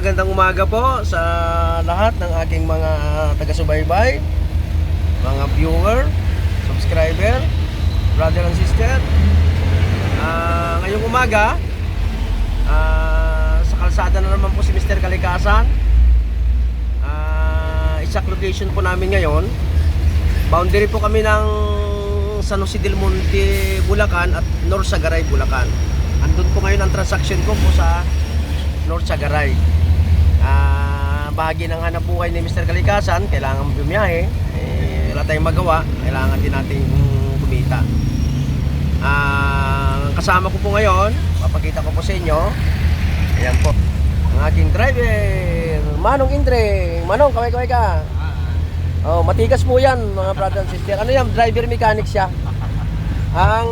magandang umaga po sa lahat ng aking mga taga-subaybay, mga viewer, subscriber, brother and sister. Ngayong umaga, sa kalsada na naman po si Mr. Kalikasan. Exact location po namin ngayon. Boundary po kami ng San Jose del Monte, Bulacan at North Sagaray, Bulacan. Andun po ngayon ang transaction ko po sa North Sagaray. Bahagi ng hanap buhay ni Mr. Kalikasan, kailangan bumiyahe, wala tayong magawa, kailangan din natin kumita. Kasama ko po ngayon, papakita ko po sa inyo. Ayan po ang aking driver, Manong Indre. Manong, kaway-kaway ka. Oh, matigas po yan mga brother and sister. Ano yan, driver mechanic siya. Ang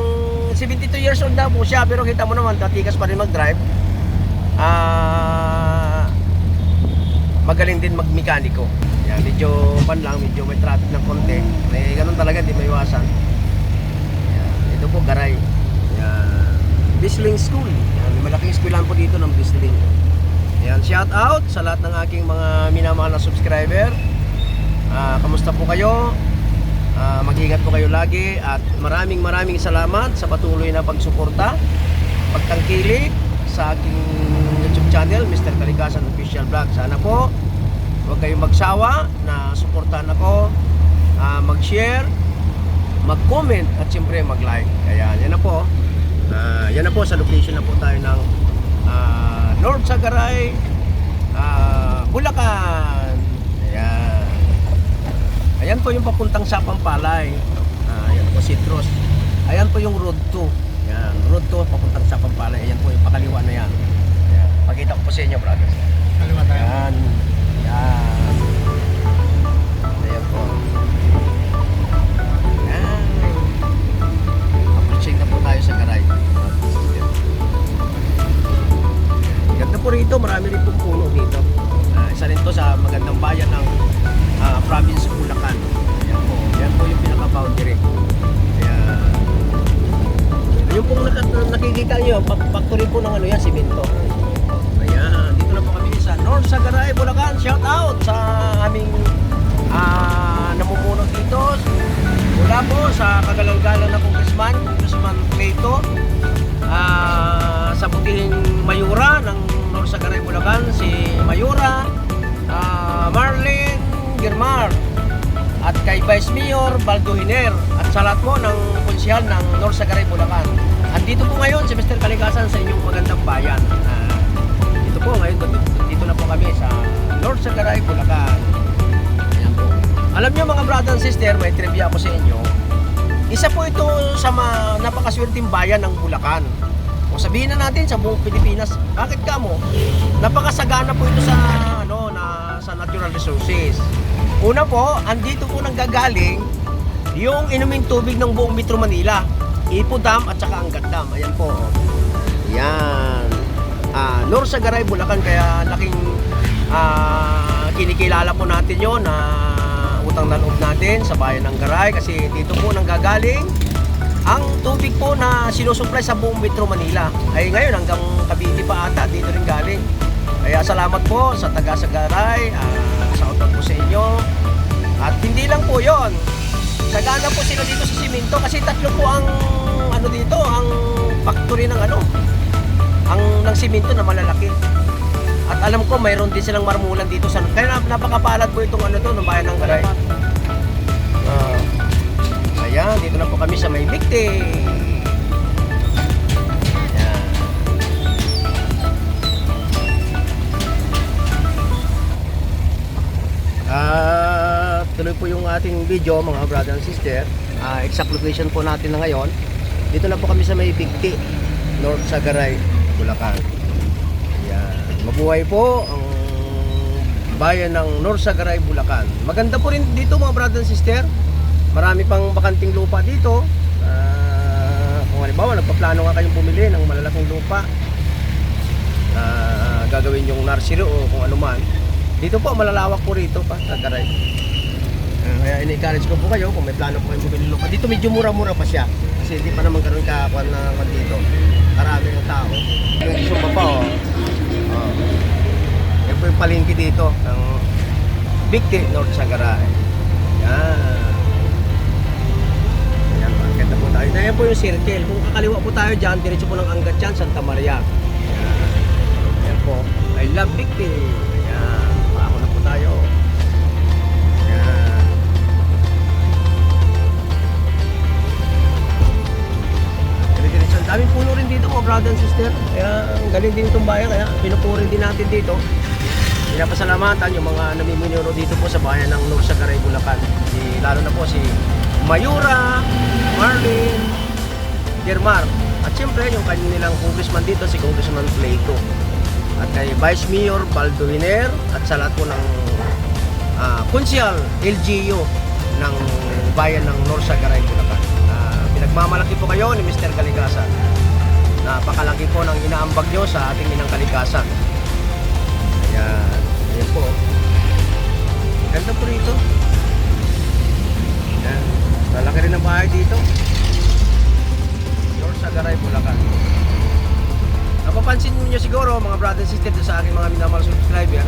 72 years old na po siya, pero kita mo naman, matigas pa rin mag-drive. Magaling din magmekaniko. Yan, medyo medyo may traffic ng konti. Ganun talaga, di may iwasan. Yan, ito po Garay. Yan, Bisling School. Yan, may malaking eskwelahan po dito ng Bisling. Yan, shout out sa lahat ng aking mga minamahal na subscriber. Kamusta po kayo? Mag-ingat po kayo lagi at maraming salamat sa patuloy na pagsuporta, pagtangkilik sa aking YouTube channel, Mr. Kalikasan Official Vlog. Sana po huwag kayong magsawa na suportahan ako, mag-share, mag-comment at siyempre mag-like. Kaya yan na po. Yan na po, sa location na po tayo ng North Sagaray, Bulacan. Ayan po yung papuntang Sapampalay. Ayan po Citrus. Ayan po yung Road 2. Yan, Road 2 papuntang Sapampalay. Ayan po yung pakaliwa na yan. Ayan, pakita ko po sa inyo, brothers. Kaliwa tayo. Ayan. Ayan. Ayan po. Ayan. Approaching na po tayo sa Garay. Ganda po rito, marami rin pong puno dito. Isa rin to sa magandang bayan ng province of Bulacan. Ayan po. Ayan po yung pinaka-boundary. Ayan. Yung pong nakikita nyo, factory po ng ano yan, simento. Ayan, dito na po kami sa North Sagaray, Bulacan. Shout out sa aming namumuno dito. Mula po sa kagalang-galang na Congressman Plato, sa butihing Mayura ng North Sagaray, Bulacan, si Mayura, Marlene Girmar, at kay Vice Mayor Baldo Hiner, at sa lahat po ng konsyal ng North Sagaray, Bulacan. Andito po ngayon si Mr. Kalikasan sa inyong magandang bayan. Dito po ngayon, dito na po kami sa North Sagaray, Bulacan. Ayan po. Alam nyo mga brother and sister, may trivia ako sa inyo. Isa po ito sa napakaswerteng bayan ng Bulacan. O sabihin na natin sa buong Pilipinas, bakit ka mo? Napakasagana po ito sa sa natural resources. Una po, andito po nanggagaling yung inuming tubig ng buong Metro Manila, Ipo Dam at saka Angat Dam. Ayan po. Yan. North Sagaray, Bulacan, kaya laking kinikilala po natin yon na utang na loob natin sa bayan ng Garay, kasi dito po nanggagaling ang tubig po na sinusupply sa buong Metro Manila. Ay ngayon hanggang Cavite pa ata, dito rin galing. Kaya salamat po sa taga Sagaray, shout out po sa inyo. At hindi lang po yon, sagana po sila dito sa simento, kasi tatlo po ang dito, ang factory ng ng simento na malalaki. At alam ko mayroon din silang marmulan dito sa, kaya napakapalad po itong ng bayan ng Garay. Ayan, dito na po kami sa May Bigti. Tuloy po yung ating video mga brother and sister. Exact location po natin na ngayon. Dito na po kami sa May Bigti, North Sagaray, Bulacan. Ayan. Mabuhay po ang bayan ng North Sagaray, Bulacan. Maganda po rin dito mga brother and sister. Marami pang bakanting lupa dito. Kung halimbawa nagpaplano nga kayong bumili ng malalaking lupa, gagawin yung nursery o kung ano man, dito po malalawak po rito pa sa Garay. Kaya ini-encourage ko po kayo kung may plano po kayong bumili lupa. Dito medyo mura-mura pa siya, kasi hindi pa naman karoon kakuan na dito. Karami ng tao. Yung sumpa pa po yung palengke dito ng Victory North Sagaray. Yan. Ayan, makikita po tayo. Ayan po yung circle. Kung kakaliwa po tayo dyan, diretso po ng Angat yan, Santa Maria. Ayan. Ayan po. I love Victory. Ayan. Paako na po tayo. Ayan. Diretso. Ang daming puno rin dito, mga brother and sister. Kaya ang galing din itong bayan. Kaya pinupuri din natin dito. Pinapasalamatan yung mga namimino dito po sa bayan ng North Sagaray, Bulacan. Lalo na po si Mayura, Marlin, Germar. At siyempre yung kanilang congressman dito, si Congressman Plato. At kay Vice Mayor Balduhiner at sa lahat po ng Konsyal LGU ng bayan ng North Sagaray, Bulacan. Pinagmamalaki po kayo ni Mr. Kalikasan. Napakalaki po ng inaambag nyo sa ating inang kalikasan. Ayan. Ayan po. Ganda po rito. Ayan. Lalaki rin ang bahay dito. North Sagaray, Bulacan. Napapansin niyo siguro mga brothers and sisters sa aking mga minamahal subscriber,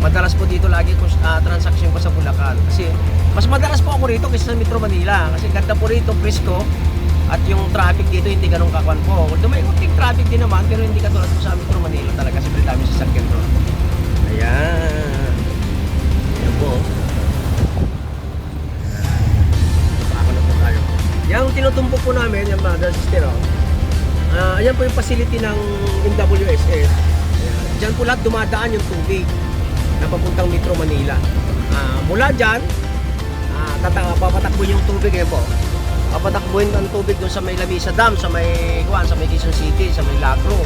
madalas po dito lagi transaction ko sa Bulacan. Kasi mas madalas po ako rito kaysa sa Metro Manila. Kasi ganda po rito, presko. At yung traffic dito hindi ganun kakwan po. Although may unting traffic din naman, pero hindi katulad po sa Metro Manila talaga. Siyempre dami sa sakyan doon. Ayan. Ayan po. Paako na po tayo. Yung tinutumpok po namin, yung mga sister, ayan po yung facility ng MWSS. Ayan. Diyan po lahat dumadaan yung tubig na papuntang Metro Manila. Mula dyan, papatakbo yung tubig. Ayan po. Papatakbuhin ang tubig doon sa may Lamisa Dam, sa may Quezon City, sa may Lagro.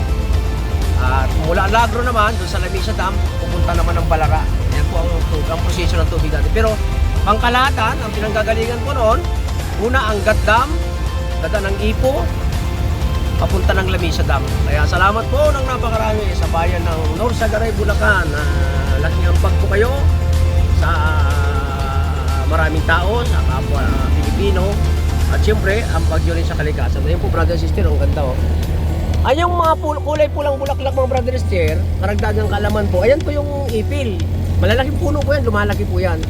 At mula Lagro naman, doon sa Lamisa Dam, pupunta naman ng Balara. Yan po ang proseso ng tubig natin. Pero pangkalahatan, ang pinanggagalingan po noon, una ang Dam, dada ng Ipo, papunta ng Lamisa Dam. Kaya salamat po ng napakarami sa bayan ng North Sagaray, Bulacan. Laking ambag po kayo sa maraming tao, sa kapwa Pilipino. At siyempre, ambag nyo rin sa kalikasan. Ayun po, brother and sister, ang ganda oh. Ay, yung mga kulay pulang bulaklak mga brother and sister, karagdagang kalaman po, ayan po yung ipil. Malalaking puno po yan, lumalaki po yan.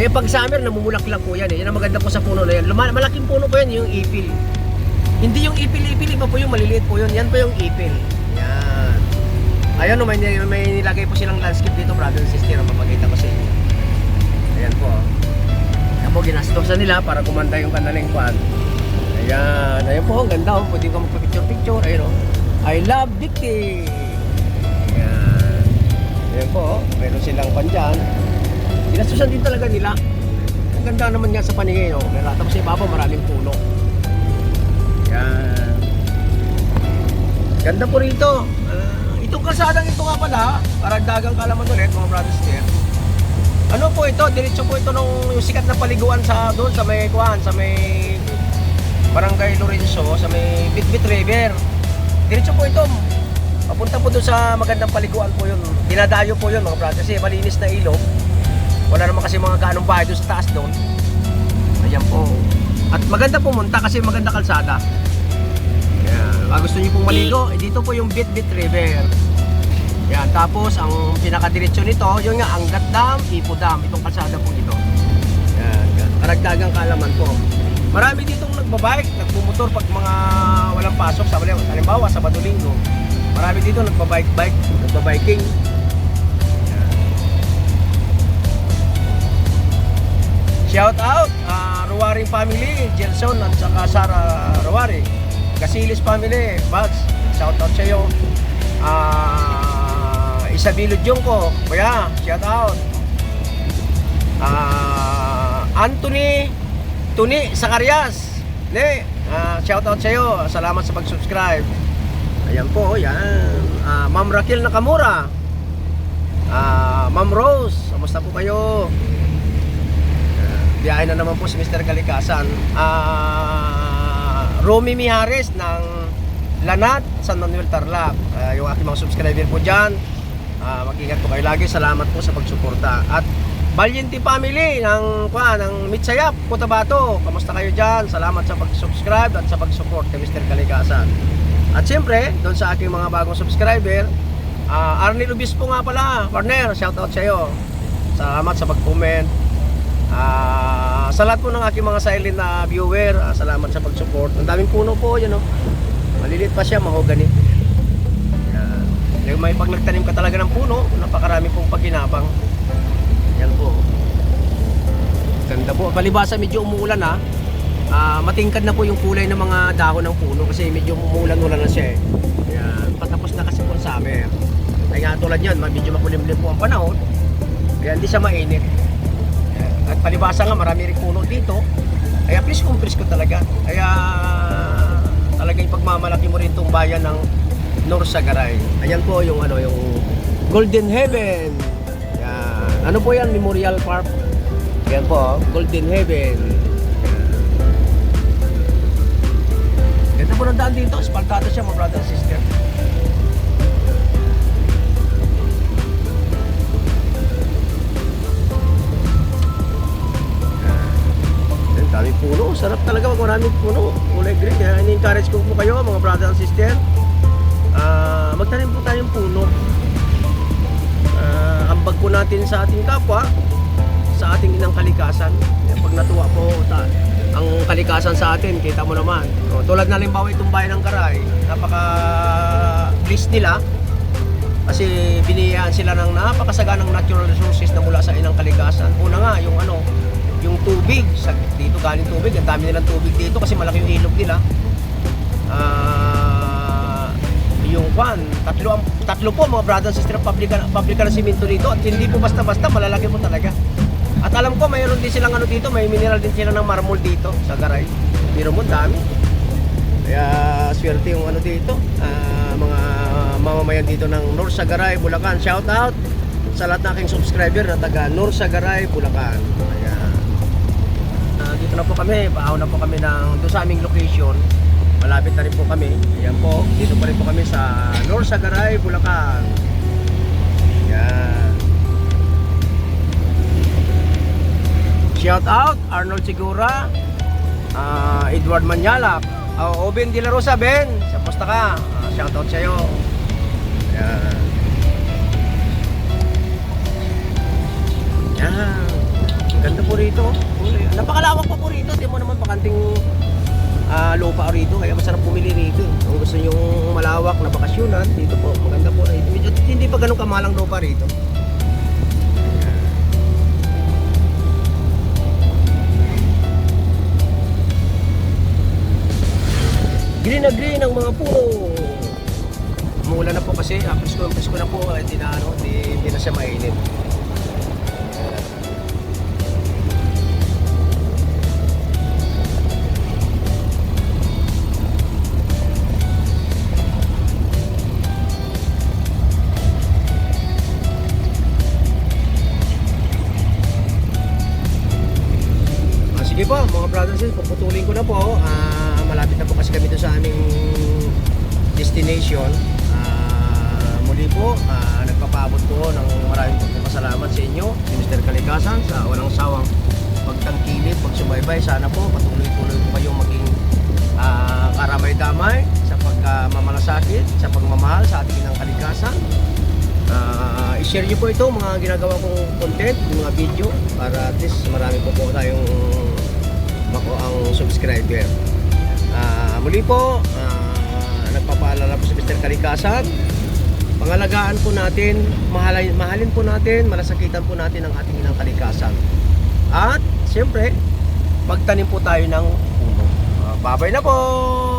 Eh pag summer, namumulaklak po yan eh. Yan ang maganda po sa puno na yan. Malaking puno po yan, yung ipil. Hindi yung ipil-ipil, iba po yung maliliit po yun. Yan po yung ipil. Yan. Ayun, may nilagay po silang landscape dito, brother and sister. Ang papakita ko sa inyo. Ayan po. Ayan po, ginastosan nila para kumanda yung kanaling kwan. Ayan. Ayan po, ang ganda. Pwede ka magpa-picture-picture. Ayun o. I love Vicky. Ayan. Ayan po, meron silang pandyan. Ginastosan din talaga nila. Ang ganda naman nga sa paningin. Tapos sa ibabaw, maraming puno. Yan. Ganda po rito. Itong kalsadang ito nga pala, karagdagang kalaman ulit mga brothers there. Ano po ito? Diretso po ito yung sikat na paliguan sa doon sa may sa may Barangay Lorenzo, sa may Bitbit River. Diretso po ito. Papunta po doon sa magandang paliguan po yun. Dinadayo po yun mga brothers kasi malinis na ilog. Wala naman kasi mga ganong bahay doon sa taas doon. Ayan po. At maganda pumunta kasi maganda kalsada. Yan. Gusto niyo pong maligo, dito po yung Bitbit River. Yan. Tapos ang pinakadiretso nito, yun nga, Angat Dam, Ipo Dam. Itong kalsada po ito. Yan. Karagdagang kalaman po. Marami ditong nagbabike, nagbumotor pag mga walang pasok. Halimbawa, Sabado Linggo. Marami dito nagbabiking. Shout out Ruwaring family, Jelson at saka Sara Ruwari. Gasilis family, Bags. Shout out sa iyo. Isabilo Jungko, kuya, shout out. Anthony Tuni Zacarias. Shout out sa iyo. Salamat sa pag-subscribe. Ayan po, yan. Ma'am Raquel Nakamura. Ma'am Rose, kamusta po kayo? Biyahe na naman po si Mr. Kalikasan. Romy Mijares ng Lanat, San Manuel, Tarlac. Yung aking mga subscriber po dyan, mag-ingat po kayo lagi. Salamat po sa pagsuporta. At Valiente family ng Mitsayap, Cotabato. Kamusta kayo dyan? Salamat sa pag-subscribe at sa pag-support kay Mr. Kalikasan. At siyempre, doon sa aking mga bagong subscriber, Arnel Obispo nga pala, partner, shoutout sa iyo. Salamat sa pag-comment. Sa lahat po ng aking mga silent na viewer, salamat sa pag-support. Ang daming puno po, yun o. Malilit pa siya, mahogany. May pag nagtanim ka talaga ng puno, napakarami pong pagkinabang. Yan po. Ganda po. Palibasa medyo umuulan ha. Matingkad na po yung kulay ng mga dahon ng puno kasi medyo umuulan-ulan na siya eh. Yan. Patapos na kasi po ang summer. Kaya tulad yan, medyo makulimlim po ang panahon. Kaya hindi siya mainit. At palibasa nga, marami rin puno dito. Kaya presko talaga. Kaya talagang pagmamalaki mo rin itong bayan ng Norsagaray. Ayan po yung yung Golden Heaven. Yan. Ano po yan? Memorial Park. Yan po, Golden Heaven. Yan. Ganda po ng daan dito. Asfaltado siya, mga brother and sister. Daming puno, sarap talaga pag maraming puno, kulay green. Kaya ini-encourage ko po kayo mga brother and sister, magtanim po tayong puno. Ambag po natin sa ating kapwa, sa ating inang kalikasan. Pag natuwa po ang kalikasan sa atin, kita mo naman. Tulad na limbawa itong bayan ng Caray, napaka-blessed nila kasi biniyayaan sila ng napakasaganang natural resources na mula sa inang kalikasan. Una nga, yung tubig, dito galing tubig, ang dami nilang tubig dito kasi malaki yung ilog nila. Yung tatlo po mga brother and sister pabrika ng simento dito at hindi po basta-basta, malalaki po talaga. At alam ko mayroon din silang dito, may mineral din sila ng marmol dito sa Garay. Pero mo dami. Kaya swerte yung dito, mga mamamayan dito ng Norsagaray, Bulacan. Shout out sa lahat ng aking subscriber na taga Norsagaray, Bulacan. Dito na po kami, paaw na po kami doon sa aming location. Malapit na rin po kami. Ayan po, dito pa rin po kami sa Norsagaray, Bulacan. Ayan. Shout out Arnold Sigura, Edward Manyalak, Oben De La Rosa, Ben, sa posta ka. Shout out sa iyo. Ayan. Ayan. Ganda po rito. Napakalawak pa po rito. Di mo naman pakanting lupa rito. Kaya masarap pumili rito. Kung gusto nyo malawak na bakasyonan, dito po. Maganda po rito. Medyo hindi pa ganun kamalang lupa rito. Green na green ang mga puno. Umuulan na po kasi. Presko na po. Hindi na siya mainit. Sige po mga brothers, puputulin ko na po. Malapit na po kasi kami doon sa aming destination. Muli po, nagpapaabot po ng maraming pasalamat sa inyo, si Mr. Kalikasan, sa walang sawang pagtangkilik, pagsubaybay. Sana po patuloy-tuloy po kayong maging karamay-damay sa pagmamalasakit, sa pagmamahal sa ating inang kalikasan. I-share nyo po ito, mga ginagawa kong content, mga video, para at least marami po tayong ang subscriber. Muli po, nagpapaalala po si Mr. Kalikasan, pangalagaan po natin, mahalin po natin, malasakitan po natin ang ating inang kalikasan. At siyempre, magtanim po tayo ng puno. Babay na po.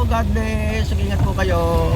God bless. Ingat po kayo.